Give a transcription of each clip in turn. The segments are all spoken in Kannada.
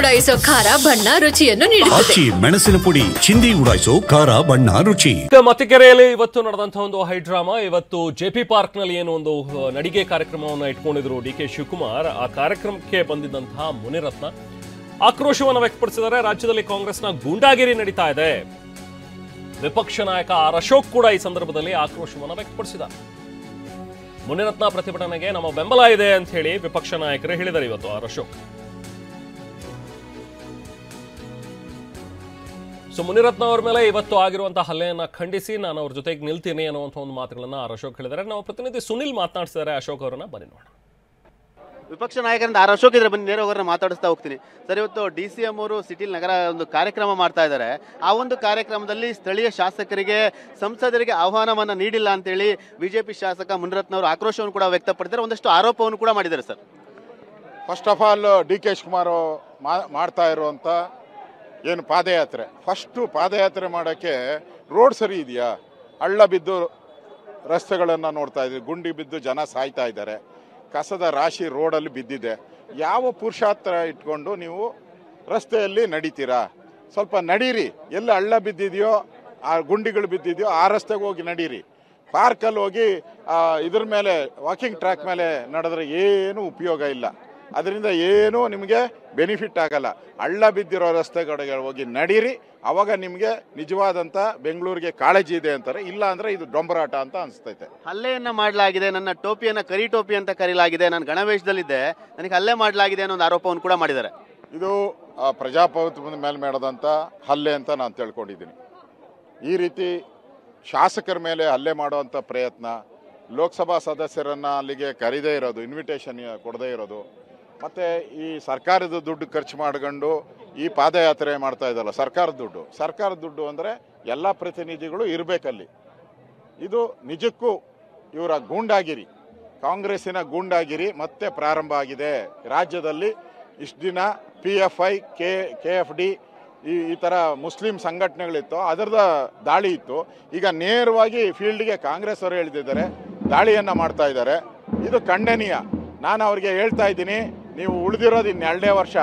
ಉಡಾಯಿಸೋ ಖಾರ ಬಣ್ಣ ರುಚಿಯನ್ನು ನೀಡುತ್ತದೆ. ಮೆಣಸಿನ ಪುಡಿ ಚಿಂದಿ ಉಡಾಯಿಸೋ ಖಾರ ಬಣ್ಣ ರುಚಿ. ಮತ್ತಿಕೆರೆಯಲ್ಲಿ ಇವತ್ತು ನಡೆದಂತಹ ಒಂದು ಹೈ ಡ್ರಾಮಾ. ಇವತ್ತು ಜೆಪಿ ಪಾರ್ಕ್ ನಲ್ಲಿ ಏನು ಒಂದು ನಡಿಗೆ ಕಾರ್ಯಕ್ರಮವನ್ನು ಇಟ್ಕೊಂಡಿದ್ರು ಡಿ.ಕೆ. ಶಿವಕುಮಾರ್. ಆ ಕಾರ್ಯಕ್ರಮಕ್ಕೆ ಬಂದಿದ್ದಂತಹ ಮುನಿರತ್ನ ಆಕ್ರೋಶವನ್ನು ವ್ಯಕ್ತಪಡಿಸಿದ್ದಾರೆ. ರಾಜ್ಯದಲ್ಲಿ ಕಾಂಗ್ರೆಸ್ನ ಗೂಂಡಾಗಿರಿ ನಡೀತಾ ಇದೆ. ವಿಪಕ್ಷ ನಾಯಕ ಆರ್ ಅಶೋಕ್ ಕೂಡ ಈ ಸಂದರ್ಭದಲ್ಲಿ ಆಕ್ರೋಶವನ್ನು ವ್ಯಕ್ತಪಡಿಸಿದ್ದಾರೆ. ಮುನಿರತ್ನ ಪ್ರತಿಭಟನೆಗೆ ನಮ್ಮ ಬೆಂಬಲ ಇದೆ ಅಂತ ಹೇಳಿ ವಿಪಕ್ಷ ನಾಯಕರು ಹೇಳಿದ್ದಾರೆ ಇವತ್ತು ಆರ್ ಅಶೋಕ್. ಸೊ ಮುನಿರತ್ನ ಅವರ ಮೇಲೆ ಇವತ್ತು ಆಗಿರುವಂತಹ ಹಲ್ಲೆಯನ್ನ ಖಂಡಿಸಿ ನಾನು ಅವ್ರ ಜೊತೆಗೆ ನಿಲ್ತೀನಿ ಅನ್ನುವಂಥ ಒಂದು ಮಾತುಗಳನ್ನ ಆರ್ ಅಶೋಕ್ ಹೇಳಿದ್ದಾರೆ. ನಾವು ಪ್ರತಿನಿಧಿ ಸುನಿಲ್ ಮಾತನಾಡ್ತಿದ್ದಾರೆ ಅಶೋಕ್ ಅವರನ್ನ, ಬನ್ನಿ ನೋಡೋಣ. ವಿಪಕ್ಷ ನಾಯಕರಿಂದ ಆರ್ ಅಶೋಕ್ ಇದ್ರೆ ಬನ್ನಿ ನೇರ ಅವರನ್ನ ಮಾತಾಡಿಸ್ತಾ ಹೋಗ್ತೀನಿ. ಸರ್, ಇವತ್ತು DCM ಅವರು ಸಿಟಿಲ್ ನಗರ ಒಂದು ಕಾರ್ಯಕ್ರಮ ಮಾಡ್ತಾ ಇದ್ದಾರೆ. ಆ ಒಂದು ಕಾರ್ಯಕ್ರಮದಲ್ಲಿ ಸ್ಥಳೀಯ ಶಾಸಕರಿಗೆ ಸಂಸದರಿಗೆ ಆಹ್ವಾನವನ್ನು ನೀಡಿಲ್ಲ ಅಂತೇಳಿ ಬಿಜೆಪಿ ಶಾಸಕ ಮುನಿರತ್ನ ಅವರು ಆಕ್ರೋಶವನ್ನು ಕೂಡ ವ್ಯಕ್ತಪಡಿಸಿದ್ದಾರೆ. ಒಂದಷ್ಟು ಆರೋಪವನ್ನು ಕೂಡ ಮಾಡಿದ್ದಾರೆ. Sir, first of all D K. Shivakumar ಮಾಡ್ತಾ ಇರುವಂಥ ಏನು ಪಾದಯಾತ್ರೆ, ಫಸ್ಟು ಪಾದಯಾತ್ರೆ ಮಾಡೋಕ್ಕೆ ರೋಡ್ ಸರಿ ಇದೆಯಾ? ಹಳ್ಳ ಬಿದ್ದು ರಸ್ತೆಗಳನ್ನು ನೋಡ್ತಾ ಇದ್ದೀವಿ, ಗುಂಡಿ ಬಿದ್ದು ಜನ ಸಾಯ್ತಾ ಇದ್ದಾರೆ, ಕಸದ ರಾಶಿ ರೋಡಲ್ಲಿ ಬಿದ್ದಿದೆ. ಯಾವ ಪುರುಷಾರ್ಥ ಇಟ್ಕೊಂಡು ನೀವು ರಸ್ತೆಯಲ್ಲಿ ನಡೀತೀರಾ? ಸ್ವಲ್ಪ ನಡೀರಿ. ಎಲ್ಲ ಹಳ್ಳ ಬಿದ್ದಿದೆಯೋ, ಆ ಗುಂಡಿಗಳು ಬಿದ್ದಿದೆಯೋ ಆ ರಸ್ತೆಗೆ ಹೋಗಿ ನಡೀರಿ. ಪಾರ್ಕಲ್ಲಿ ಹೋಗಿ ಇದ್ರ ಮೇಲೆ ವಾಕಿಂಗ್ ಟ್ರ್ಯಾಕ್ ಮೇಲೆ ನಡೆದ್ರೆ ಏನೂ ಉಪಯೋಗ ಇಲ್ಲ. ಅದರಿಂದ ಏನೂ ನಿಮಗೆ ಬೆನಿಫಿಟ್ ಆಗಲ್ಲ. ಹಳ್ಳ ಬಿದ್ದಿರೋ ರಸ್ತೆಗಳಿಗೆ ಹೋಗಿ ನಡೀರಿ. ಅವಾಗ ನಿಮಗೆ ನಿಜವಾದಂಥ ಬೆಂಗಳೂರಿಗೆ ಕಾಳಜಿ ಇದೆ ಅಂತಾರೆ. ಇಲ್ಲ ಅಂದರೆ ಇದು ಡೊಂಬರಾಟ ಅಂತ ಅನಿಸ್ತೈತೆ. ಹಲ್ಲೆಯನ್ನ ಮಾಡಲಾಗಿದೆ, ನನ್ನ ಟೋಪಿಯನ್ನು ಕರಿ ಟೋಪಿ ಅಂತ ಕರೀಲಾಗಿದೆ, ನಾನು ಗಣವೇಶದಲ್ಲಿದ್ದೆ, ನನಗೆ ಹಲ್ಲೆ ಮಾಡಲಾಗಿದೆ ಅನ್ನೋ ಒಂದು ಆರೋಪವನ್ನು ಕೂಡ ಮಾಡಿದ್ದಾರೆ. ಇದು ಪ್ರಜಾಪ್ರಭುತ್ವದ ಮೇಲೆ ಮಾಡಿದಂಥ ಹಲ್ಲೆ ಅಂತ ನಾನು ತಿಳ್ಕೊಂಡಿದ್ದೀನಿ. ಈ ರೀತಿ ಶಾಸಕರ ಮೇಲೆ ಹಲ್ಲೆ ಮಾಡುವಂಥ ಪ್ರಯತ್ನ, ಲೋಕಸಭಾ ಸದಸ್ಯರನ್ನು ಅಲ್ಲಿಗೆ ಕರೀದೇ ಇರೋದು, ಇನ್ವಿಟೇಷನ್ ಕೊಡದೇ ಇರೋದು, ಮತ್ತು ಈ ಸರ್ಕಾರದ ದುಡ್ಡು ಖರ್ಚು ಮಾಡ್ಕೊಂಡು ಈ ಪಾದಯಾತ್ರೆ ಮಾಡ್ತಾ ಇದ್ದಲ್ಲ, ಸರ್ಕಾರದ ದುಡ್ಡು ಅಂದರೆ ಎಲ್ಲ ಪ್ರತಿನಿಧಿಗಳು ಇರಬೇಕಲ್ಲಿ. ಇದು ನಿಜಕ್ಕೂ ಇವರ ಗೂಂಡಾಗಿರಿ, ಕಾಂಗ್ರೆಸ್ಸಿನ ಗೂಂಡಾಗಿರಿ ಮತ್ತೆ ಪ್ರಾರಂಭ ಆಗಿದೆ ರಾಜ್ಯದಲ್ಲಿ. ಇಷ್ಟು ದಿನ PFI, KFD ಈ ಥರ ಮುಸ್ಲಿಂ ಸಂಘಟನೆಗಳಿತ್ತು, ಅದರದ ದಾಳಿ ಇತ್ತು. ಈಗ ನೇರವಾಗಿ ಫೀಲ್ಡ್ಗೆ ಕಾಂಗ್ರೆಸ್ ಅವರು ಹೇಳಿದ್ದಾರೆ, ದಾಳಿಯನ್ನು ಮಾಡ್ತಾ ಇದ್ದಾರೆ. ಇದು ಖಂಡನೀಯ. ನಾನು ಅವ್ರಿಗೆ ಹೇಳ್ತಾ ಇದ್ದೀನಿ, ನೀವು ಉಳಿದಿರೋದು ಇನ್ನು 2 ವರ್ಷ,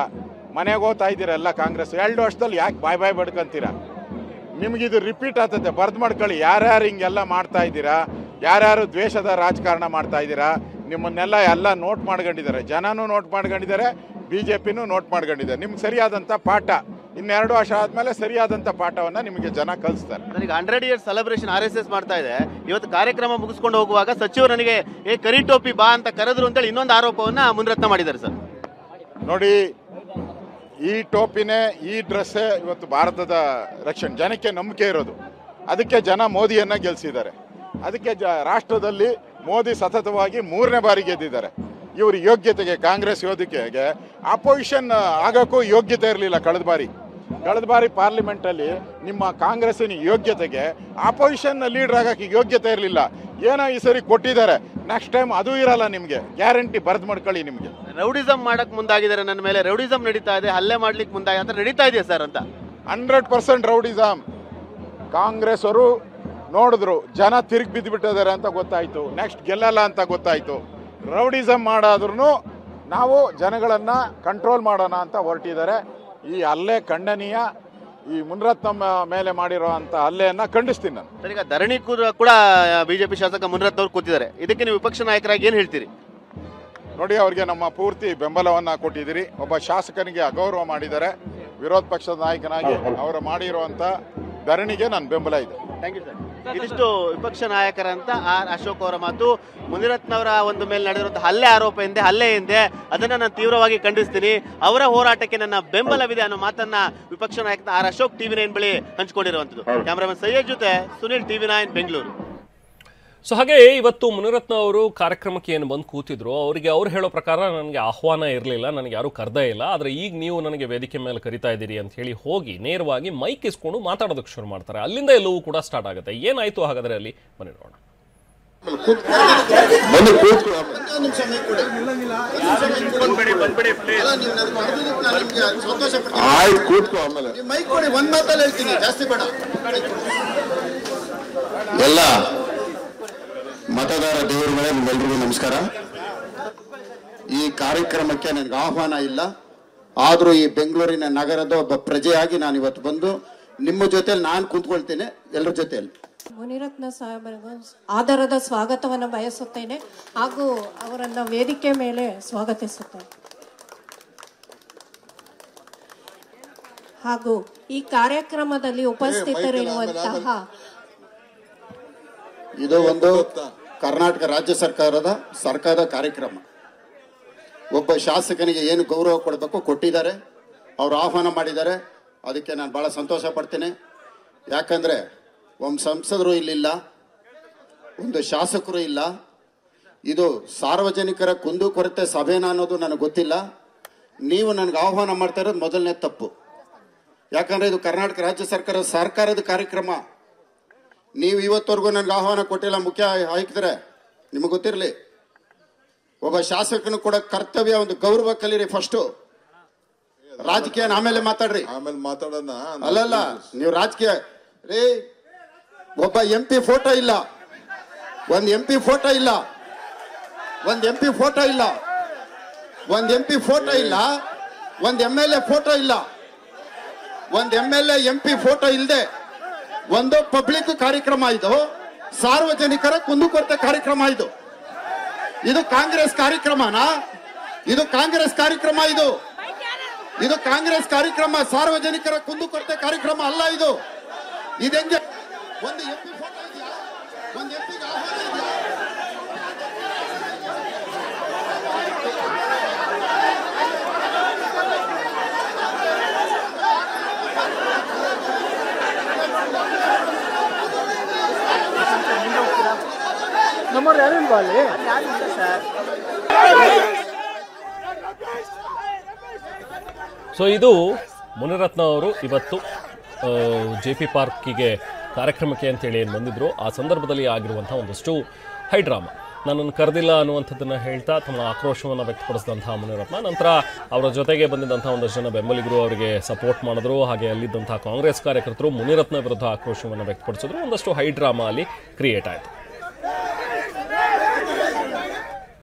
ಮನೆಗೆ ಹೋಗ್ತಾ ಇದ್ದೀರ ಎಲ್ಲ ಕಾಂಗ್ರೆಸ್. 2 ವರ್ಷದಲ್ಲಿ ಯಾಕೆ ಬಾಯ್ ಬಡ್ಕೊಂತೀರ? ನಿಮಗಿದು ರಿಪೀಟ್ ಆಗ್ತದೆ, ಬರ್ದು ಮಾಡ್ಕೊಳ್ಳಿ. ಯಾರ್ಯಾರು ಹಿಂಗೆಲ್ಲ ಮಾಡ್ತಾ ಇದ್ದೀರಾ, ಯಾರ್ಯಾರು ದ್ವೇಷದ ರಾಜಕಾರಣ ಮಾಡ್ತಾ ಇದ್ದೀರಾ, ನಿಮ್ಮನ್ನೆಲ್ಲ ನೋಟ್ ಮಾಡ್ಕೊಂಡಿದ್ದಾರೆ. ಜನನೂ ನೋಟ್ ಮಾಡ್ಕೊಂಡಿದ್ದಾರೆ, BJPನೂ ನೋಟ್ ಮಾಡ್ಕೊಂಡಿದ್ದಾರೆ. ನಿಮ್ಗೆ ಸರಿಯಾದಂಥ ಪಾಠ ಇನ್ನು 2 ವರ್ಷ ಆದಮೇಲೆ ಸರಿಯಾದಂಥ ಪಾಠವನ್ನು ನಿಮಗೆ ಜನ ಕಲಿಸ್ತಾರೆ. ಈಗ 100 ಇಯರ್ಸ್ ಸೆಲೆಬ್ರೇಷನ್ RSS ಮಾಡ್ತಾ ಇದೆ. ಇವತ್ತು ಕಾರ್ಯಕ್ರಮ ಮುಗಿಸ್ಕೊಂಡು ಹೋಗುವಾಗ ಸಚಿವರು ನನಗೆ ಕರಿ ಟೋಪಿ ಬಾ ಅಂತ ಕರೆದ್ರು ಅಂತೇಳಿ ಇನ್ನೊಂದು ಆರೋಪವನ್ನು ಮುನಿರತ್ನ ಮಾಡಿದ್ದಾರೆ. ಸರ್ ನೋಡಿ, ಈ ಟೋಪಿನೇ, ಈ ಡ್ರೆಸ್ಸೇ ಇವತ್ತು ಭಾರತದ ರಕ್ಷಣೆ. ಜನಕ್ಕೆ ನಂಬಿಕೆ ಇರೋದು. ಅದಕ್ಕೆ ಜನ ಮೋದಿಯನ್ನು ಗೆಲ್ಲಿಸಿದ್ದಾರೆ. ಅದಕ್ಕೆ ರಾಷ್ಟ್ರದಲ್ಲಿ ಮೋದಿ ಸತತವಾಗಿ 3ನೇ ಬಾರಿ ಗೆದ್ದಿದ್ದಾರೆ. ಇವ್ರ ಯೋಗ್ಯತೆಗೆ, ಕಾಂಗ್ರೆಸ್ ಯೋಗ್ಯತೆಗೆ ಅಪೋಸಿಷನ್ ಆಗೋಕ್ಕೂ ಯೋಗ್ಯತೆ ಇರಲಿಲ್ಲ. ಕಳೆದ ಬಾರಿ ಪಾರ್ಲಿಮೆಂಟಲ್ಲಿ ನಿಮ್ಮ ಕಾಂಗ್ರೆಸ್ಸಿನ ಯೋಗ್ಯತೆಗೆ ಅಪೋಸಿಷನ್ ಲೀಡರ್ ಆಗೋಕ್ಕೆ ಯೋಗ್ಯತೆ ಇರಲಿಲ್ಲ. ಏನೋ ಈ ಸರಿ ಕೊಟ್ಟಿದ್ದಾರೆ, ನೆಕ್ಸ್ಟ್ ಟೈಮ್ ಅದು ಇರಲ್ಲ. ನಿಮಗೆ ಗ್ಯಾರಂಟಿ ಬರ್ದು ಮಾಡ್ಕೊಳ್ಳಿ. ನಿಮಗೆ ರೌಡಿಸಮ್ ಮಾಡಕ್ ಮುಂದಾಗಿದ್ದಾರೆ, ನನ್ನ ಮೇಲೆ ರೌಡಿಸಮ್ ನಡೀತಾ ಇದೆ, ಹಲ್ಲೆ ಮಾಡ್ಲಿಕ್ಕೆ ಮುಂದಾಗಿ ಅಂತ ನಡೀತಾ ಇದೆಯಾ ಸರ್ ಅಂತ? 100% ರೌಡಿಸಮ್. ಕಾಂಗ್ರೆಸ್ ಅವರು ನೋಡಿದ್ರು, ಜನ ತಿರುಗಿ ಬಿದ್ದುಬಿಟ್ಟಿದ್ದಾರೆ ಅಂತ ಗೊತ್ತಾಯ್ತು, ನೆಕ್ಸ್ಟ್ ಗೆಲ್ಲಲ್ಲ ಅಂತ ಗೊತ್ತಾಯ್ತು. ರೌಡಿಸಮ್ ಮಾಡಾದ್ರೂ ನಾವು ಜನಗಳನ್ನು ಕಂಟ್ರೋಲ್ ಮಾಡೋಣ ಅಂತ ಹೊರಟಿದ್ದಾರೆ. ಈ ಹಲ್ಲೆ ಖಂಡನೀಯ. ಈ ಮುನಿರತ್ನ ಮೇಲೆ ಮಾಡಿರೋ ಅಂಥ ಹಲ್ಲೆಯನ್ನು ಖಂಡಿಸ್ತೀನಿ ನಾನು. ಸರ್, ಈಗ ಧರಣಿ ಕೂಡ BJP ಶಾಸಕ ಮುನಿರತ್ನ ಅವರು ಕೂತಿದ್ದಾರೆ. ಇದಕ್ಕೆ ನೀವು ವಿಪಕ್ಷ ನಾಯಕರಾಗಿ ಏನು ಹೇಳ್ತೀರಿ? ನೋಡಿ, ಅವ್ರಿಗೆ ನಮ್ಮ ಪೂರ್ತಿ ಬೆಂಬಲವನ್ನು ಕೊಟ್ಟಿದ್ದೀರಿ. ಒಬ್ಬ ಶಾಸಕನಿಗೆ ಅಗೌರವ ಮಾಡಿದ್ದಾರೆ. ವಿರೋಧ ಪಕ್ಷದ ನಾಯಕನಾಗಿ ಅವರು ಮಾಡಿರುವಂಥ ಧರಣಿಗೆ ನನ್ನ ಬೆಂಬಲ ಇದೆ. Thank you sir. ಇದಿಷ್ಟು ವಿಪಕ್ಷ ನಾಯಕರಂತ ಆರ್ ಅಶೋಕ್ ಅವರ ಮಾತು. ಮುನಿರತ್ನ ಅವರ ಒಂದು ಮೇಲೆ ನಡೆದಿರುವಂತಹ ಹಲ್ಲೆ ಹಿಂದೆ ಅದನ್ನ ನಾನು ತೀವ್ರವಾಗಿ ಖಂಡಿಸ್ತೀನಿ. ಅವರ ಹೋರಾಟಕ್ಕೆ ನನ್ನ ಬೆಂಬಲವಿದೆ ಅನ್ನೋ ಮಾತನ್ನ ವಿಪಕ್ಷ ನಾಯಕ ಆರ್ ಅಶೋಕ್ TV9 ಬಳಿ ಹಂಚಿಕೊಂಡಿರುವಂತದ್ದು. ಕ್ಯಾಮರಾಮನ್ ಸೈಯದ್ ಜೊತೆ ಸುನಿಲ್, TV9 ಬೆಂಗಳೂರು. ಸೊ ಹಾಗೆ ಇವತ್ತು ಮುನಿರತ್ನ ಅವರು ಕಾರ್ಯಕ್ರಮಕ್ಕೆ ಏನು ಬಂದು ಕೂತಿದ್ರು, ಅವರಿಗೆ ಅವ್ರು ಹೇಳೋ ಪ್ರಕಾರ ನನಗೆ ಆಹ್ವಾನ ಇರಲಿಲ್ಲ, ನನಗೆ ಯಾರೂ ಕರೆದೇ ಇಲ್ಲ, ಆದರೆ ಈಗ ನೀವು ನನಗೆ ವೇದಿಕೆ ಮೇಲೆ ಕರಿತಾ ಇದ್ದೀರಿ ಅಂತ ಹೇಳಿ ಹೋಗಿ ನೇರವಾಗಿ ಮೈಕ್ ಇಸ್ಕೊಂಡು ಮಾತಾಡೋದಕ್ಕೆ ಶುರು ಮಾಡ್ತಾರೆ. ಅಲ್ಲಿಂದ ಎಲ್ಲವೂ ಕೂಡ ಸ್ಟಾರ್ಟ್ ಆಗುತ್ತೆ. ಏನಾಯ್ತು ಹಾಗಾದ್ರೆ ಅಲ್ಲಿ ಬನ್ನಿ ನೋಡೋಣ. ಎಲ್ಲ ಮತದಾರ ದೇವರುಗಳೇ, ನಿಮ್ಮೆಲ್ಲರಿಗೂ ನಮಸ್ಕಾರ. ಈ ಕಾರ್ಯಕ್ರಮಕ್ಕೆ ನನಗೆ ಆಹ್ವಾನ ಇಲ್ಲ, ಆದರೂ ಈ ಬೆಂಗಳೂರಿನ ನಗರದ ಒಬ್ಬ ಪ್ರಜೆಯಾಗಿ ನಾನು ಇವತ್ತು ಬಂದು ನಿಮ್ಮ ಜೊತೆಯಲ್ಲಿ ನಾನು ಕೂತ್ಕೊಳ್ತೇನೆ, ಎಲ್ಲರ ಜೊತೆಯಲ್ಲಿ. ಮುನಿರತ್ನ ಸಾಹೇಬರಿಗೂ ಆಧಾರದ ಸ್ವಾಗತವನ್ನು ಬಯಸುತ್ತೇನೆ ಹಾಗೂ ಅವರನ್ನು ವೇದಿಕೆ ಮೇಲೆ ಸ್ವಾಗತಿಸುತ್ತೇನೆ. ಹಾಗೂ ಈ ಕಾರ್ಯಕ್ರಮದಲ್ಲಿ ಉಪಸ್ಥಿತರಿರುವಂತಹ ಇದು ಒಂದು ಕರ್ನಾಟಕ ರಾಜ್ಯ ಸರ್ಕಾರದ ಕಾರ್ಯಕ್ರಮ. ಒಬ್ಬ ಶಾಸಕನಿಗೆ ಏನು ಗೌರವ ಕೊಡಬೇಕು ಕೊಟ್ಟಿದ್ದಾರೆ, ಅವರು ಆಹ್ವಾನ ಮಾಡಿದ್ದಾರೆ. ಅದಕ್ಕೆ ನಾನು ಭಾಳ ಸಂತೋಷ ಪಡ್ತೇನೆ. ಯಾಕಂದರೆ ಒಂದು ಸಂಸದರು ಇಲ್ಲಿಲ್ಲ, ಒಂದು ಶಾಸಕರು ಇಲ್ಲ. ಇದು ಸಾರ್ವಜನಿಕರ ಕುಂದುಕೊರತೆ ಸಭೆನ ಅನ್ನೋದು ನನಗೆ ಗೊತ್ತಿಲ್ಲ. ನೀವು ನನಗೆ ಆಹ್ವಾನ ಮಾಡ್ತಾ ಇರೋದು ಮೊದಲನೇ ತಪ್ಪು. ಯಾಕಂದರೆ ಇದು ಕರ್ನಾಟಕ ರಾಜ್ಯ ಸರ್ಕಾರದ ಕಾರ್ಯಕ್ರಮ. ನೀವು ಇವತ್ತವರೆಗೂ ನನಗೆ ಆಹ್ವಾನ ಕೊಟ್ಟಿಲ್ಲ. ಮುಖ್ಯ ಆಯುಕ್ತರೆ, ನಿಮಗೆ ಗೊತ್ತಿರಲಿ, ಒಬ್ಬ ಶಾಸಕನು ಕೂಡ ಕರ್ತವ್ಯ, ಒಂದು ಗೌರವ ಕಲೀರಿ. ಫಸ್ಟು ರಾಜಕೀಯ ಆಮೇಲೆ ಮಾತಾಡ್ರಿ, ಆಮೇಲೆ ಮಾತಾಡೋಣ. ಅಲ್ಲಲ್ಲ, ನೀವು ರಾಜಕೀಯ ರೀ. ಒಬ್ಬ MP ಫೋಟೋ ಇಲ್ಲ, ಒಂದು MP ಫೋಟೋ ಇಲ್ಲ, ಒಂದು MP ಫೋಟೋ ಇಲ್ಲ, ಒಂದು MP ಫೋಟೋ ಇಲ್ಲ, ಒಂದು MLA ಫೋಟೋ ಇಲ್ಲ, ಒಂದು MLA MP ಫೋಟೋ ಇಲ್ಲದೆ ಒಂದು ಪಬ್ಲಿಕ್ ಕಾರ್ಯಕ್ರಮ. ಇದು ಸಾರ್ವಜನಿಕರ ಕುಂದುಕೊರತೆ ಕಾರ್ಯಕ್ರಮ. ಇದು ಕಾಂಗ್ರೆಸ್ ಕಾರ್ಯಕ್ರಮನಾ? ಇದು ಕಾಂಗ್ರೆಸ್ ಕಾರ್ಯಕ್ರಮ. ಇದು ಕಾಂಗ್ರೆಸ್ ಕಾರ್ಯಕ್ರಮ, ಸಾರ್ವಜನಿಕರ ಕುಂದುಕೊರತೆ ಕಾರ್ಯಕ್ರಮ ಅಲ್ಲ. ಇದು ಹೆಂಗೆ? ಒಂದು MP ಫೋಟೋ ಇದೆಯಾ? ಒಂದು MP ಆಹ್ವಾನ ಇದೆಯಾ? ನಮ್ಮವ್ರು ಯಾರು ಇಲ್ವಾ ಅಲ್ಲಿ? ಸೊ ಇದು ಮುನಿರತ್ನ ಅವರು ಇವತ್ತು JP ಪಾರ್ಕಿಗೆ ಕಾರ್ಯಕ್ರಮಕ್ಕೆ ಅಂತೇಳಿ ಏನು ಬಂದಿದ್ರು. ಆ ಸಂದರ್ಭದಲ್ಲಿ ಆಗಿರುವಂಥ ಒಂದಷ್ಟು ಹೈಡ್ರಾಮಾ, ನನ್ನನ್ನು ಕರೆದಿಲ್ಲ ಅನ್ನುವಂಥದ್ದನ್ನು ಹೇಳ್ತಾ ತಮ್ಮ ಆಕ್ರೋಶವನ್ನು ವ್ಯಕ್ತಪಡಿಸಿದಂಥ ಮುನಿರತ್ನ ನಂತರ ಅವರ ಜೊತೆಗೆ ಬಂದಿದ್ದಂಥ ಒಂದಷ್ಟು ಜನ ಬೆಂಬಲಿಗರು ಅವರಿಗೆ ಸಪೋರ್ಟ್ ಮಾಡಿದ್ರು. ಹಾಗೆ ಅಲ್ಲಿದ್ದಂಥ ಕಾಂಗ್ರೆಸ್ ಕಾರ್ಯಕರ್ತರು ಮುನಿರತ್ನ ವಿರುದ್ಧ ಆಕ್ರೋಶವನ್ನು ವ್ಯಕ್ತಪಡಿಸಿದ್ರು. ಒಂದಷ್ಟು ಹೈಡ್ರಾಮಾ ಅಲ್ಲಿ ಕ್ರಿಯೇಟ್ ಆಯಿತು.